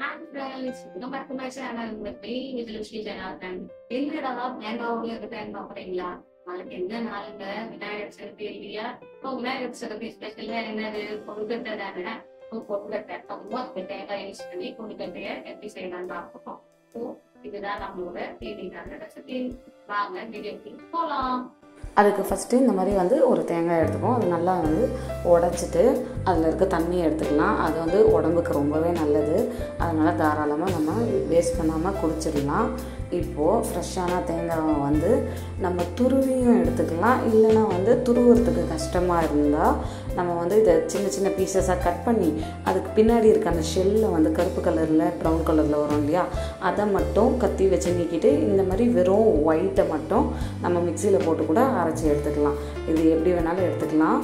Hi friends, welcome back to my channel with me, Vijayalakshmi Janardhan. என்னடா தேங்காவோட இருக்கு தேங்காய் போறீங்களா? நாளைக்கு என்ன நாளுங்க விநாயகர் சதுர்த்தி இல்லையா? இப்போ விநாயகர் சதுர்த்தி ஸ்பெஷல்ல என்னது கொழுக்கட்டை தானே? கொழுக்கட்டை ரொம்ப தேங்காய் யூஸ் பண்ணி கொழுக்கட்டையை எப்படி செய்யலாம்னு பார்ப்போம். இதுதான் நம்மளோட டீனிக்கான ரெசிபி. வாங்க வீடியோக்கு போகலாம். அதுக்கு ஃபஸ்ட்டு இந்த மாதிரி வந்து ஒரு தேங்காய் எடுத்துப்போம். அது நல்லா வந்து உடச்சிட்டு அதில் இருக்க தண்ணியை எடுத்துக்கலாம். அது வந்து உடம்புக்கு ரொம்பவே நல்லது. அதனால் தாராளமாக நம்ம வேஸ்ட் பண்ணாமல் குடிச்சிடலாம். இப்போது ஃப்ரெஷ்ஷான தேங்காவை வந்து நம்ம துருவியும் எடுத்துக்கலாம். இல்லைன்னா வந்து துருவுறதுக்கு கஷ்டமாக இருந்தால் நம்ம வந்து இதை சின்ன சின்ன பீசஸாக கட் பண்ணி அதுக்கு பின்னாடி இருக்க அந்த ஷெல்லில் வந்து கருப்பு கலரில் ப்ரௌன் கலரில் வரும் இல்லையா, அதை மட்டும் கத்தி வச்சு நீக்கிட்டு இந்த மாதிரி வெறும் ஒயிட்டை மட்டும் நம்ம மிக்சியில் போட்டு கூட அரைச்சி எடுத்துக்கலாம். இது எப்படி வேணாலும் எடுத்துக்கலாம்.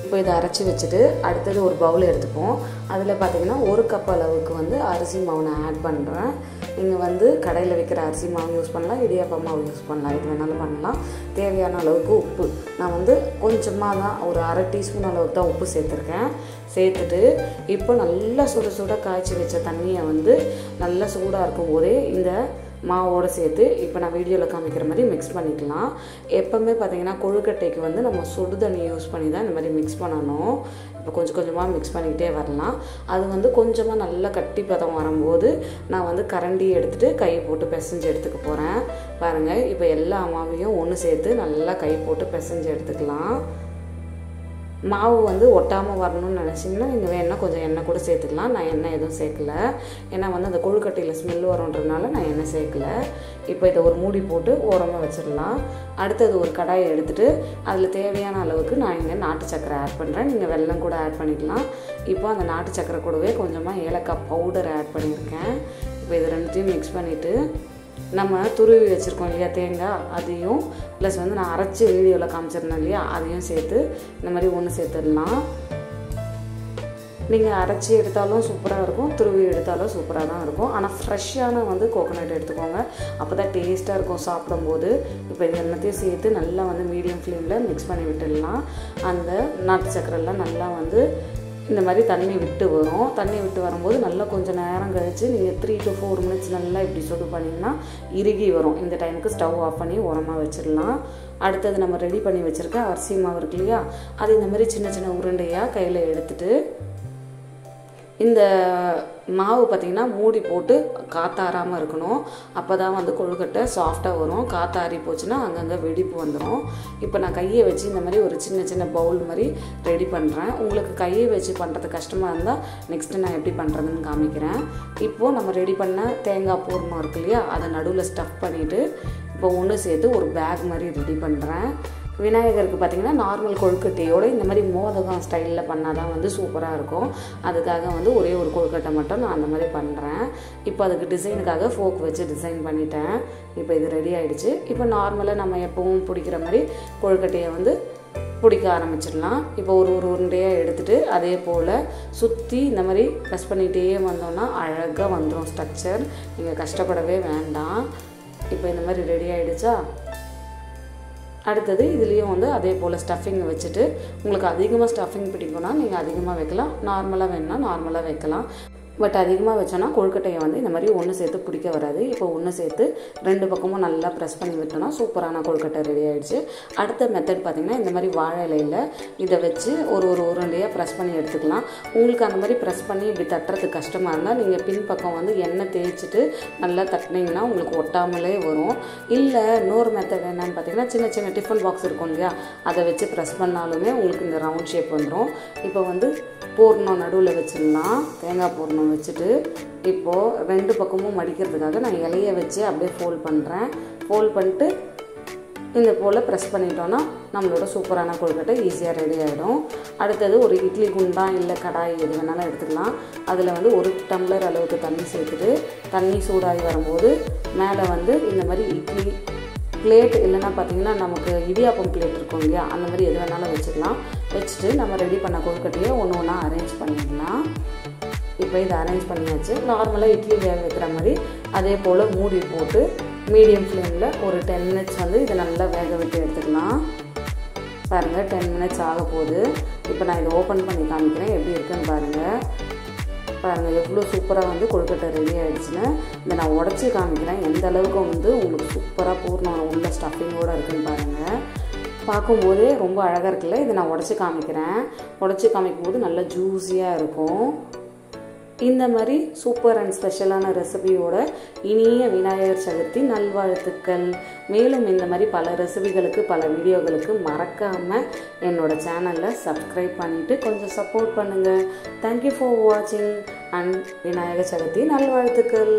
இப்போ இதை அரைச்சி வச்சுட்டு அடுத்தது ஒரு பவுல் எடுத்துப்போம். அதில் பார்த்திங்கன்னா 1 கப் அளவுக்கு வந்து அரிசி மாவு நான் ஆட் பண்ணுறேன். நீங்கள் வந்து கடையில் வைக்கிற அரிசி மாவு யூஸ் பண்ணலாம், இடியாப்ப மாவு யூஸ் பண்ணலாம், இது வேணாலும் பண்ணலாம். தேவையான அளவுக்கு உப்பு நான் வந்து கொஞ்சமாக தான், ஒரு அரை டீஸ்பூன் அளவுக்கு தான் உப்பு சேர்த்துருக்கேன். சேர்த்துட்டு இப்போ நல்லா சுட சுட காய்ச்சி வச்ச தண்ணியை வந்து நல்லா சூடாக இருக்கும் போதே இந்த மாவோடு சேர்த்து இப்போ நான் வீடியோவில் காமிக்கிற மாதிரி மிக்ஸ் பண்ணிக்கலாம். எப்போவுமே பார்த்திங்கன்னா கொழுக்கட்டைக்கு வந்து நம்ம சுடு தண்ணி யூஸ் பண்ணி தான் இந்த மாதிரி மிக்ஸ் பண்ணணும். இப்போ கொஞ்சம் கொஞ்சமாக மிக்ஸ் பண்ணிக்கிட்டே வரலாம். அது வந்து கொஞ்சமாக நல்லா கட்டி பதம் வரும்போது நான் வந்து கரண்டி எடுத்துகிட்டு கை போட்டு பிசைஞ்சு எடுத்துக்க போகிறேன். பாருங்கள், இப்போ எல்லா மாவையும் ஒன்று சேர்த்து நல்லா கை போட்டு பிசைஞ்சு எடுத்துக்கலாம். மாவு வந்து ஒட்டாமல் வரணும்னு நினச்சிங்கன்னா நீங்கள் வேணால் கொஞ்சம் எண்ணெய் கூட சேர்த்துக்கலாம். நான் எண்ணெய் எதுவும் சேர்க்கலை, ஏன்னா வந்து அந்த கொழுக்கட்டையில் ஸ்மெல் வரும்ன்றதுனால நான் எண்ணெய் சேர்க்கலை. இப்போ இதை ஒரு மூடி போட்டு ஓரமாக வச்சிடலாம். அடுத்தது ஒரு கடாயை எடுத்துகிட்டு அதில் தேவையான அளவுக்கு நான் இங்கே நாட்டு சக்கரை ஆட் பண்ணுறேன். நீங்கள் வெல்லம் கூட ஆட் பண்ணிக்கலாம். இப்போ அந்த நாட்டு சக்கரை கூடவே கொஞ்சமாக ஏலக்காய் பவுடர் ஆட் பண்ணியிருக்கேன். இப்போ இது ரெண்டுத்தையும் மிக்ஸ் பண்ணிவிட்டு நம்ம துருவி வச்சுருக்கோம் இல்லையா தேங்காய், அதையும் ப்ளஸ் வந்து நான் அரைச்சி வீடியோவில் காமிச்சிருந்தேன் இல்லையா, அதையும் சேர்த்து இந்த மாதிரி ஒன்று சேர்த்துடலாம். நீங்கள் அரைச்சி எடுத்தாலும் சூப்பராக இருக்கும், துருவி எடுத்தாலும் சூப்பராக தான் இருக்கும். ஆனால் ஃப்ரெஷ்ஷான வந்து கோகோனட் எடுத்துக்கோங்க, அப்போ தான் டேஸ்ட்டாக இருக்கும் சாப்பிடும்போது. இப்போ இது எல்லாத்தையும் சேர்த்து நல்லா வந்து மீடியம் ஃப்ளேமில் மிக்ஸ் பண்ணி விட்டுடலாம். அந்த நாட்டு சக்கரெல்லாம் நல்லா வந்து இந்த மாதிரி தண்ணி விட்டு வரும். தண்ணி விட்டு வரும்போது நல்லா கொஞ்சம் நேரம் கழித்து நீங்கள் 3 to 4 minutes நல்லா இப்படி சுடு பண்ணிங்கன்னா இறுகி வரும். இந்த டைமுக்கு ஸ்டவ் ஆஃப் பண்ணி ஓரமாக வச்சிடலாம். அடுத்தது நம்ம ரெடி பண்ணி வச்சுருக்க அரிசி மாவு இருக்கு இல்லையா, அது இந்த மாதிரி சின்ன சின்ன உருண்டையாக கையில் எடுத்துகிட்டு இந்த மாவு பார்த்திங்கன்னா மூடி போட்டு காற்றாராமல் இருக்கணும். அப்போ தான் வந்து கொழுக்கட்டை சாஃப்டாக வரும். காற்றாரி போச்சுன்னா அங்கங்கே வெடிப்பு வந்துடும். இப்போ நான் கையை வச்சு இந்த மாதிரி ஒரு சின்ன சின்ன பவுல் மாதிரி ரெடி பண்ணுறேன். உங்களுக்கு கையை வச்சு பண்ணுறது கஷ்டமாக இருந்தால் நெக்ஸ்ட்டு நான் எப்படி பண்ணுறதுன்னு காமிக்கிறேன். இப்போது நம்ம ரெடி பண்ண தேங்காய் பூர்ணம் இருக்கு இல்லையா, அதை நடுவில் ஸ்டஃப் பண்ணிவிட்டு இப்போ ஒன்று சேர்த்து ஒரு பேக் மாதிரி ரெடி பண்ணுறேன். விநாயகருக்கு பார்த்திங்கன்னா நார்மல் கொழுக்கட்டையோடு இந்த மாதிரி மோதகம் ஸ்டைலில் பண்ணால் தான் வந்து சூப்பராக இருக்கும். அதுக்காக வந்து ஒரே ஒரு கொழுக்கட்டை மட்டும் நான் அந்த மாதிரி பண்ணுறேன். இப்போ அதுக்கு டிசைனுக்காக ஃபோக் வச்சு டிசைன் பண்ணிட்டேன். இப்போ இது ரெடி ஆகிடுச்சு. இப்போ நார்மலாக நம்ம எப்பவும் பிடிக்கிற மாதிரி கொழுக்கட்டையை வந்து பிடிக்க ஆரம்பிச்சிடலாம். இப்போ ஒரு உருண்டையாக எடுத்துகிட்டு அதே போல் சுற்றி இந்த மாதிரி ப்ரெஸ் பண்ணிகிட்டே வந்தோன்னா அழகாக வந்துடும் ஸ்ட்ரக்சர். நீங்கள் கஷ்டப்படவே வேண்டாம். இப்போ இந்த மாதிரி ரெடி ஆகிடுச்சா, அடுத்தது இதுலேயும் வந்து அதே போல் ஸ்டஃபிங் வச்சுட்டு உங்களுக்கு அதிகமாக ஸ்டஃபிங் பிடிக்கும்னா நீங்கள் அதிகமாக வைக்கலாம், நார்மலாக வேணும்னா நார்மலாக வைக்கலாம். பட் அதிகமாக வச்சோன்னா கொழுக்கட்டையை வந்து இந்த மாதிரி ஒன்று சேர்த்து பிடிக்க வராது. இப்போ ஒன்று சேர்த்து 2 பக்கமும் நல்லா ப்ரெஸ் பண்ணி விட்டோன்னா சூப்பரான கொழுக்கட்டை ரெடி ஆகிடுச்சு. அடுத்த மெத்தட் பார்த்திங்கன்னா இந்த மாதிரி வாழை இலையில் இதை வச்சு ஒரு உருண்டையாக ப்ரெஸ் பண்ணி எடுத்துக்கலாம். உங்களுக்கு அந்த மாதிரி ப்ரெஸ் பண்ணி இப்படி தட்டுறதுக்கு கஷ்டமாக இருந்தால் நீங்கள் பின்பக்கம் வந்து எண்ணெய் தேய்ச்சிட்டு நல்லா தட்டினீங்கன்னா உங்களுக்கு ஒட்டாமலே வரும். இல்லை இன்னொரு மெத்தட் என்னென்னு பார்த்திங்கன்னா சின்ன சின்ன டிஃபன் பாக்ஸ் இருக்கும் இல்லையா, அதை வச்சு ப்ரெஸ் பண்ணாலுமே உங்களுக்கு இந்த ரவுண்ட் ஷேப் வந்துடும். இப்போ வந்து பூர்ணம் நடுவில் வச்சிடலாம். தேங்காய் பூர்ணம் வச்சுட்டு இப்போது 2 பக்கமும் மடிக்கிறதுக்காக நான் இலையை வச்சு அப்படியே ஃபோல்ட் பண்ணுறேன். ஃபோல்ட் பண்ணிட்டு இந்த போல் ப்ரெஸ் பண்ணிட்டோன்னா நம்மளோட சூப்பரான கொழுக்கட்டை ஈஸியாக ரெடி ஆகிடும். அடுத்தது ஒரு இட்லி குண்டான் இல்லை கடாய் எது வேணாலும் எடுத்துக்கலாம். அதில் வந்து 1 டம்ளர் அளவுக்கு தண்ணி சேர்த்துட்டு தண்ணி சூடாகி வரும்போது மேலே வந்து இந்த மாதிரி இட்லி பிளேட் இல்லைன்னா பார்த்திங்கன்னா நமக்கு இடியாப்பம் பிளேட் இருக்கும் இல்லையா, அந்த மாதிரி எது வேணாலும் வச்சுக்கலாம். வச்சுட்டு நம்ம ரெடி பண்ண கொழுக்கட்டையை ஒன்று ஒன்றா அரேஞ்ச் பண்ணிடலாம். இப்போ இதை அரேஞ்ச் பண்ணியாச்சு. நார்மலாக இட்லி வேக வைக்கிற மாதிரி அதே போல் மூடி போட்டு மீடியம் ஃப்ளேமில் ஒரு 10 minutes வந்து இதை நல்லா வேக விட்டு எடுத்துக்கலாம். பாருங்கள் 10 minutes ஆக போகுது. இப்போ நான் இதை ஓப்பன் பண்ணி காமிக்கிறேன் எப்படி இருக்குன்னு பாருங்கள். பாருங்கள் எவ்வளோ சூப்பராக வந்து கொழுக்கட்டை ரெடி ஆகிடுச்சுன்னு. இதை நான் உடச்சி காமிக்கிறேன் எந்த அளவுக்கு வந்து உங்களுக்கு சூப்பராக பூர்ணம் உள்ள ஸ்டஃபிங்கோடு இருக்குதுன்னு பாருங்கள். பார்க்கும்போதே ரொம்ப அழகாக இருக்குல்ல. இதை நான் உடச்சி காமிக்கிறேன். உடச்சி காமிக்கும்போது நல்லா ஜூஸியாக இருக்கும். இந்த மாதிரி சூப்பர் அண்ட் ஸ்பெஷலான ரெசிபியோட இனிய விநாயகர் சதுர்த்தி நல்வாழ்த்துக்கள். மேலும் இந்த மாதிரி பல ரெசிபிகளுக்கு பல வீடியோகளுக்கு மறக்காமல் என்னோடய சேனலில் சப்ஸ்கிரைப் பண்ணிவிட்டு கொஞ்சம் சப்போர்ட் பண்ணுங்கள். தேங்க்யூ ஃபார் வாட்சிங் அண்ட் விநாயகர் சதுர்த்தி நல்வாழ்த்துக்கள்.